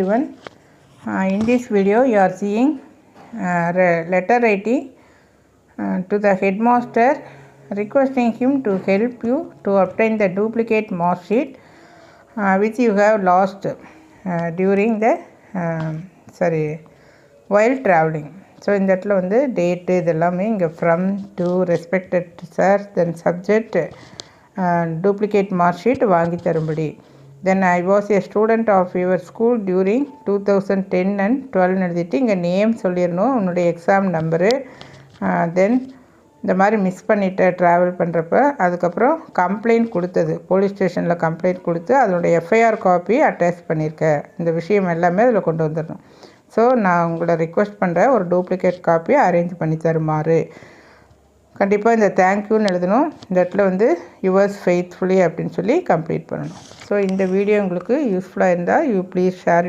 Everyone, in this video you are seeing letter writing to the headmaster requesting him to help you to obtain the duplicate mark sheet which you have lost during the while traveling. So இந்த இடத்துல வந்து date இதெல்லாமே இங்கே from to respected sir then subject duplicate mark sheet வாங்கி தரும்படி. Then I was a student of your school during 2010 and 12 எழுதிட்டு இங்கே name சொல்லிடணும், உன்னுடைய எக்ஸாம் நம்பரு, தென் இந்த மாதிரி மிஸ் பண்ணிவிட்டு ட்ராவல் பண்ணுறப்ப அதுக்கப்புறம் கம்ப்ளைண்ட் கொடுத்தது, போலீஸ் ஸ்டேஷனில் கம்ப்ளைண்ட் கொடுத்து அதனுடைய எஃப்ஐஆர் காப்பி அட்டாச் பண்ணியிருக்கேன். இந்த விஷயம் எல்லாமே அதில் கொண்டு வந்துடணும். ஸோ நான் உங்களை ரிக்வெஸ்ட் பண்ணுறேன், ஒரு டூப்ளிகேட் காப்பி அரேஞ்ச் பண்ணி தருமாறு. கண்டிப்பாக இந்த தேங்க்யூன்னு எழுதணும். இந்த இடத்துல வந்து யுவர்ஸ் ஃபெய்த்ஃபுல்லி அப்படின்னு சொல்லி கம்ப்ளீட் பண்ணணும். ஸோ இந்த வீடியோ உங்களுக்கு யூஸ்ஃபுல்லாக இருந்தால் யூ ப்ளீஸ் ஷேர் இட்